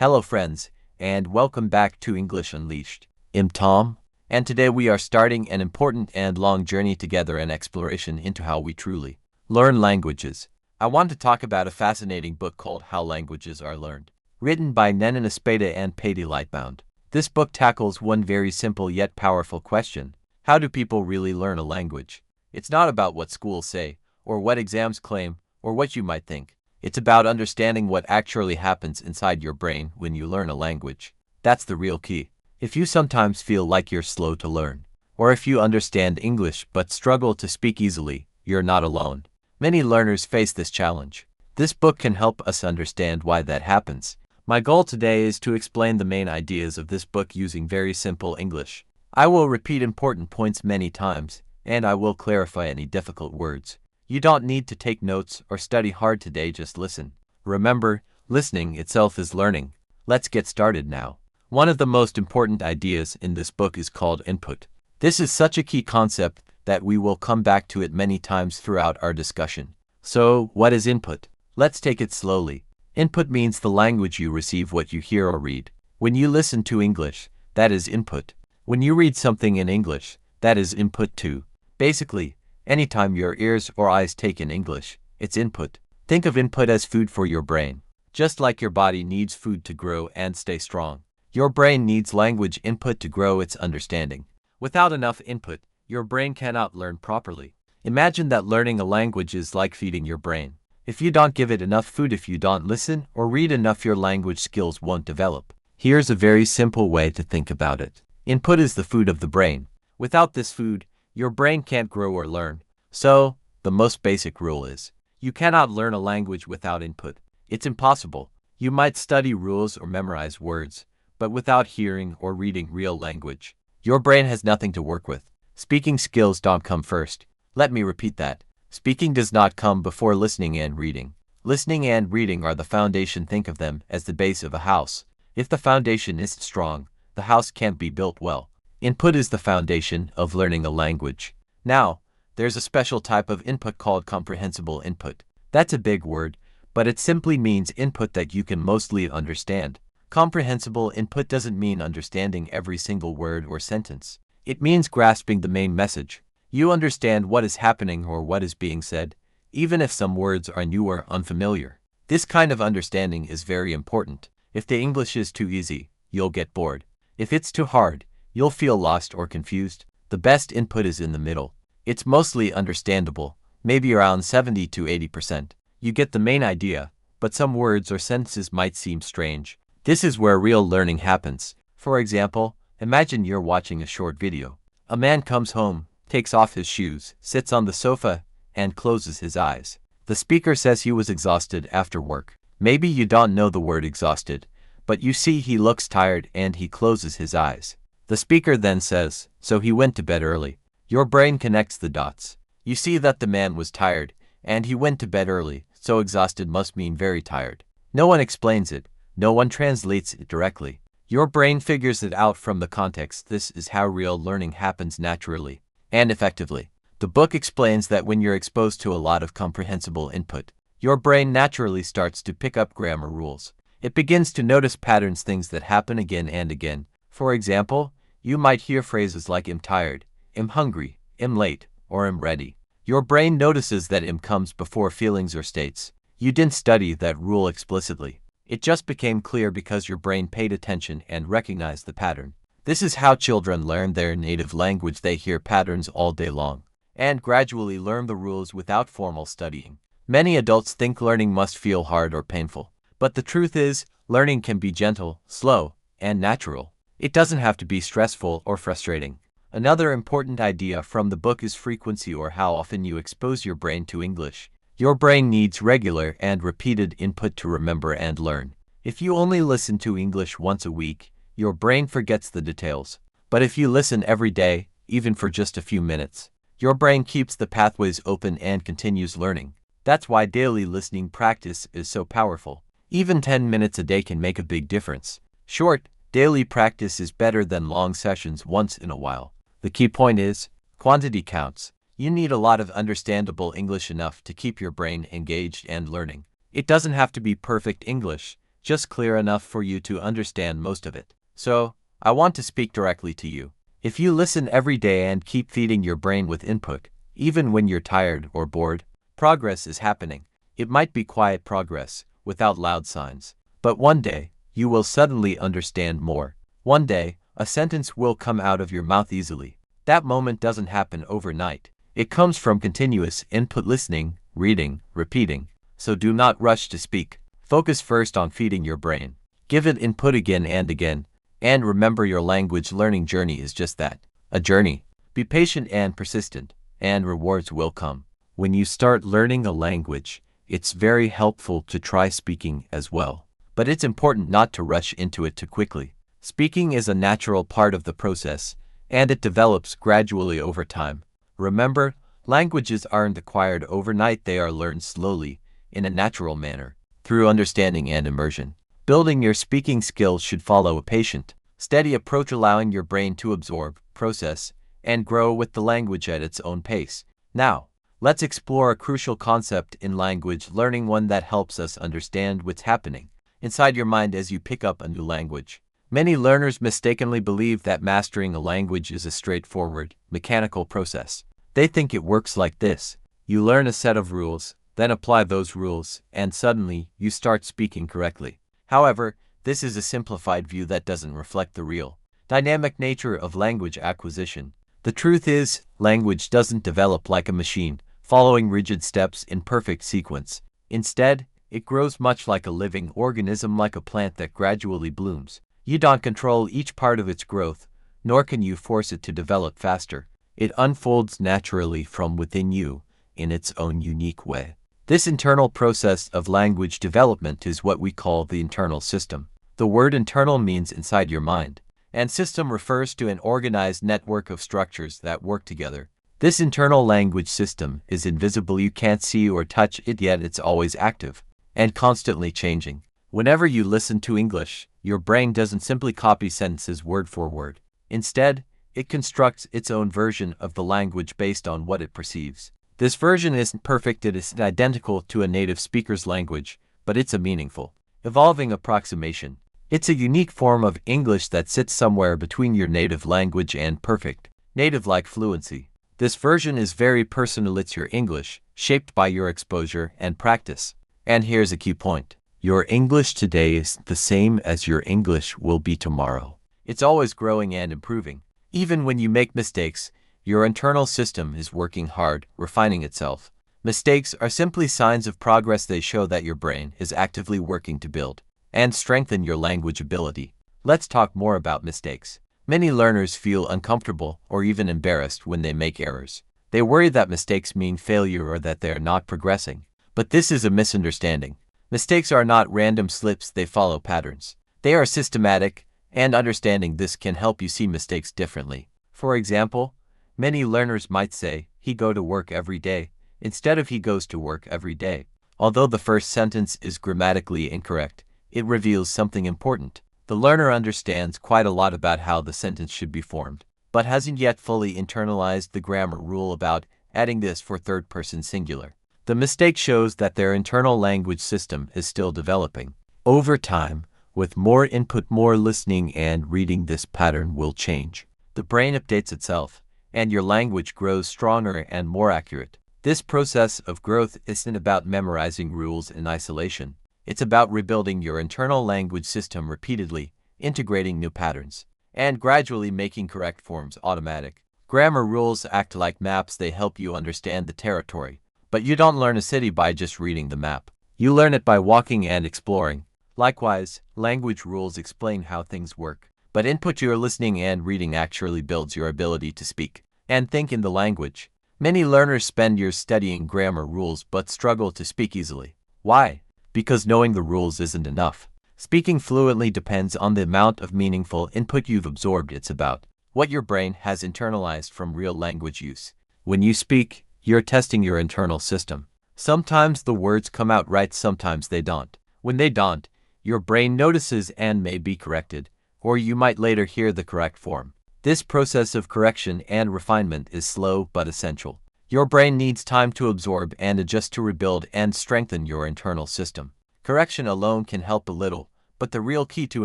Hello friends, and welcome back to English Unleashed. I'm Tom, and today we are starting an important and long journey together, an exploration into how we truly learn languages. I want to talk about a fascinating book called How Languages Are Learned, written by Nenan Espada and Patty Lightbound. This book tackles one very simple yet powerful question: how do people really learn a language? It's not about what schools say, or what exams claim, or what you might think. It's about understanding what actually happens inside your brain when you learn a language. That's the real key. If you sometimes feel like you're slow to learn, or if you understand English but struggle to speak easily, you're not alone. Many learners face this challenge. This book can help us understand why that happens. My goal today is to explain the main ideas of this book using very simple English. I will repeat important points many times, and I will clarify any difficult words. You don't need to take notes or study hard today, just listen. Remember, listening itself is learning. Let's get started now. One of the most important ideas in this book is called input. This is such a key concept that we will come back to it many times throughout our discussion. So, what is input? Let's take it slowly. Input means the language you receive, what you hear or read. When you listen to English, that is input. When you read something in English, that is input too. Basically, anytime your ears or eyes take in English, it's input. Think of input as food for your brain. Just like your body needs food to grow and stay strong, your brain needs language input to grow its understanding. Without enough input, your brain cannot learn properly. Imagine that learning a language is like feeding your brain. If you don't give it enough food, if you don't listen or read enough, your language skills won't develop. Here's a very simple way to think about it. Input is the food of the brain. Without this food, your brain can't grow or learn. So, the most basic rule is, you cannot learn a language without input. It's impossible. You might study rules or memorize words, but without hearing or reading real language, your brain has nothing to work with. Speaking skills don't come first. Let me repeat that. Speaking does not come before listening and reading. Listening and reading are the foundation. Think of them as the base of a house. If the foundation isn't strong, the house can't be built well. Input is the foundation of learning a language. Now, there's a special type of input called comprehensible input. That's a big word, but it simply means input that you can mostly understand. Comprehensible input doesn't mean understanding every single word or sentence. It means grasping the main message. You understand what is happening or what is being said, even if some words are new or unfamiliar. This kind of understanding is very important. If the English is too easy, you'll get bored. If it's too hard, you'll feel lost or confused. The best input is in the middle. It's mostly understandable, maybe around 70 to 80%. You get the main idea, but some words or sentences might seem strange. This is where real learning happens. For example, imagine you're watching a short video. A man comes home, takes off his shoes, sits on the sofa, and closes his eyes. The speaker says he was exhausted after work. Maybe you don't know the word exhausted, but you see he looks tired and he closes his eyes. The speaker then says, so he went to bed early. Your brain connects the dots. You see that the man was tired, and he went to bed early, so exhausted must mean very tired. No one explains it. No one translates it directly. Your brain figures it out from the context. This is how real learning happens naturally and effectively. The book explains that when you're exposed to a lot of comprehensible input, your brain naturally starts to pick up grammar rules. It begins to notice patterns, things that happen again and again. For example, you might hear phrases like I'm tired, I'm hungry, I'm late, or I'm ready. Your brain notices that I'm comes before feelings or states. You didn't study that rule explicitly. It just became clear because your brain paid attention and recognized the pattern. This is how children learn their native language. They hear patterns all day long and gradually learn the rules without formal studying. Many adults think learning must feel hard or painful, but the truth is, learning can be gentle, slow, and natural. It doesn't have to be stressful or frustrating. Another important idea from the book is frequency, or how often you expose your brain to English. Your brain needs regular and repeated input to remember and learn. If you only listen to English once a week, your brain forgets the details. But if you listen every day, even for just a few minutes, your brain keeps the pathways open and continues learning. That's why daily listening practice is so powerful. Even 10 minutes a day can make a big difference. Short, daily practice is better than long sessions once in a while. The key point is, quantity counts. You need a lot of understandable English, enough to keep your brain engaged and learning. It doesn't have to be perfect English. just clear enough for you to understand most of it. So, I want to speak directly to you. If you listen every day and keep feeding your brain with input, even when you're tired or bored, progress is happening. It might be quiet progress, without loud signs. But one day, you will suddenly understand more. One day, a sentence will come out of your mouth easily. That moment doesn't happen overnight. It comes from continuous input, listening, reading, repeating. So do not rush to speak. Focus first on feeding your brain. Give it input again and again. And remember, your language learning journey is just that, a journey. Be patient and persistent, and rewards will come. When you start learning a language, it's very helpful to try speaking as well. But it's important not to rush into it too quickly. Speaking is a natural part of the process, and it develops gradually over time. Remember, languages aren't acquired overnight, they are learned slowly, in a natural manner, through understanding and immersion. Building your speaking skills should follow a patient, steady approach, allowing your brain to absorb, process, and grow with the language at its own pace. Now, let's explore a crucial concept in language learning, one that helps us understand what's happening inside your mind as you pick up a new language. Many learners mistakenly believe that mastering a language is a straightforward, mechanical process. They think it works like this: you learn a set of rules, then apply those rules, and suddenly, you start speaking correctly. However, this is a simplified view that doesn't reflect the real, dynamic nature of language acquisition. The truth is, language doesn't develop like a machine, following rigid steps in perfect sequence. Instead, it grows much like a living organism, like a plant that gradually blooms. You don't control each part of its growth, nor can you force it to develop faster. It unfolds naturally from within you, in its own unique way. This internal process of language development is what we call the internal system. The word internal means inside your mind, and system refers to an organized network of structures that work together. This internal language system is invisible, you can't see or touch it, yet it's always active and constantly changing. Whenever you listen to English, your brain doesn't simply copy sentences word for word. Instead, it constructs its own version of the language based on what it perceives. This version isn't perfect, it isn't identical to a native speaker's language, but it's a meaningful, evolving approximation. It's a unique form of English that sits somewhere between your native language and perfect, native-like fluency. This version is very personal, it's your English, shaped by your exposure and practice. And here's a key point. Your English today is the same as your English will be tomorrow. It's always growing and improving. Even when you make mistakes, your internal system is working hard, refining itself. Mistakes are simply signs of progress. They show that your brain is actively working to build and strengthen your language ability. Let's talk more about mistakes. Many learners feel uncomfortable or even embarrassed when they make errors. They worry that mistakes mean failure or that they are not progressing. But this is a misunderstanding. Mistakes are not random slips, they follow patterns. They are systematic, and understanding this can help you see mistakes differently. For example, many learners might say, he go to work every day, instead of he goes to work every day. Although the first sentence is grammatically incorrect, it reveals something important. The learner understands quite a lot about how the sentence should be formed, but hasn't yet fully internalized the grammar rule about adding this for third-person singular. The mistake shows that their internal language system is still developing. Over time, with more input, more listening and reading, this pattern will change. The brain updates itself, and your language grows stronger and more accurate. This process of growth isn't about memorizing rules in isolation. It's about rebuilding your internal language system repeatedly, integrating new patterns, and gradually making correct forms automatic. Grammar rules act like maps. They help you understand the territory. But you don't learn a city by just reading the map. You learn it by walking and exploring. Likewise, language rules explain how things work. But input, your listening and reading, actually builds your ability to speak and think in the language. Many learners spend years studying grammar rules but struggle to speak easily. Why? Because knowing the rules isn't enough. Speaking fluently depends on the amount of meaningful input you've absorbed. It's about what your brain has internalized from real language use. When you speak, you're testing your internal system. Sometimes the words come out right, sometimes they don't. When they don't, your brain notices and may be corrected, or you might later hear the correct form. This process of correction and refinement is slow but essential. Your brain needs time to absorb and adjust to rebuild and strengthen your internal system. Correction alone can help a little, But the real key to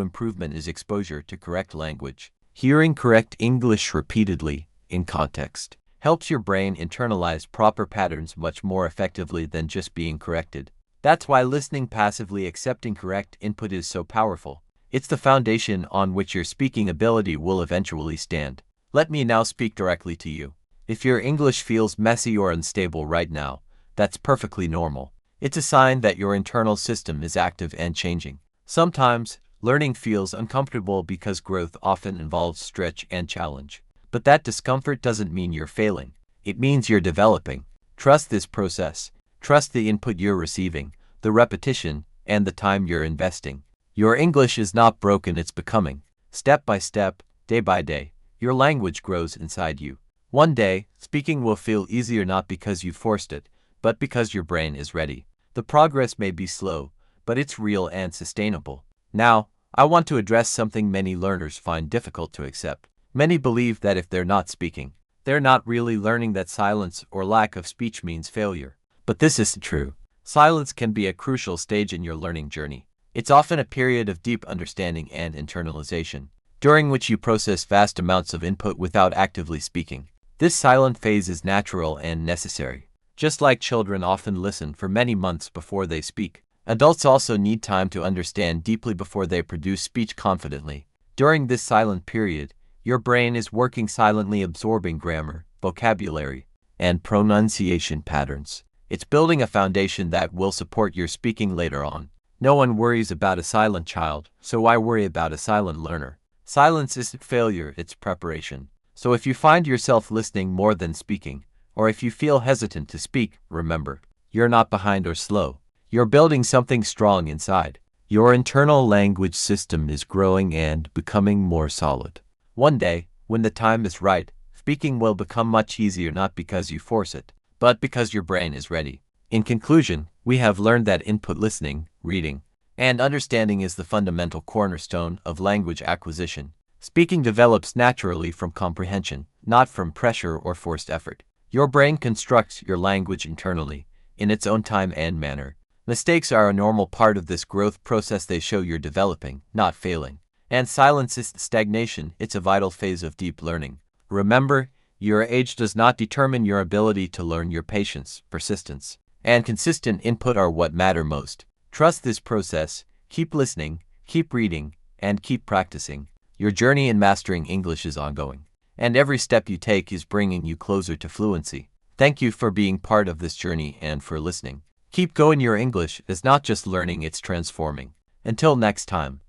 improvement is exposure to correct language. Hearing correct English repeatedly, in context, helps your brain internalize proper patterns much more effectively than just being corrected. That's why listening passively accepting correct input is so powerful. It's the foundation on which your speaking ability will eventually stand. Let me now speak directly to you. If your English feels messy or unstable right now, that's perfectly normal. It's a sign that your internal system is active and changing. Sometimes, learning feels uncomfortable because growth often involves stretch and challenge. But that discomfort doesn't mean you're failing. It means you're developing. Trust this process. Trust the input you're receiving, the repetition, and the time you're investing. Your English is not broken, it's becoming. Step by step, day by day, your language grows inside you. One day, speaking will feel easier not because you forced it, but because your brain is ready. The progress may be slow, but it's real and sustainable. Now, I want to address something many learners find difficult to accept. Many believe that if they're not speaking, they're not really learning, that silence or lack of speech means failure. But this isn't true. Silence can be a crucial stage in your learning journey. It's often a period of deep understanding and internalization, during which you process vast amounts of input without actively speaking. This silent phase is natural and necessary. Just like children often listen for many months before they speak, adults also need time to understand deeply before they produce speech confidently. During this silent period, your brain is working silently, absorbing grammar, vocabulary, and pronunciation patterns. It's building a foundation that will support your speaking later on. No one worries about a silent child, so why worry about a silent learner? Silence isn't failure, it's preparation. So if you find yourself listening more than speaking, or if you feel hesitant to speak, remember, you're not behind or slow. You're building something strong inside. Your internal language system is growing and becoming more solid. One day, when the time is right, speaking will become much easier, not because you force it, but because your brain is ready. In conclusion, we have learned that input listening, reading, and understanding is the fundamental cornerstone of language acquisition. Speaking develops naturally from comprehension, not from pressure or forced effort. Your brain constructs your language internally, in its own time and manner. Mistakes are a normal part of this growth process. They show you're developing, not failing. And silence is stagnation, it's a vital phase of deep learning. Remember, your age does not determine your ability to learn. Your patience, persistence, and consistent input are what matter most. Trust this process, keep listening, keep reading, and keep practicing. Your journey in mastering English is ongoing, and every step you take is bringing you closer to fluency. Thank you for being part of this journey and for listening. Keep going. Your English is not just learning, it's transforming. Until next time.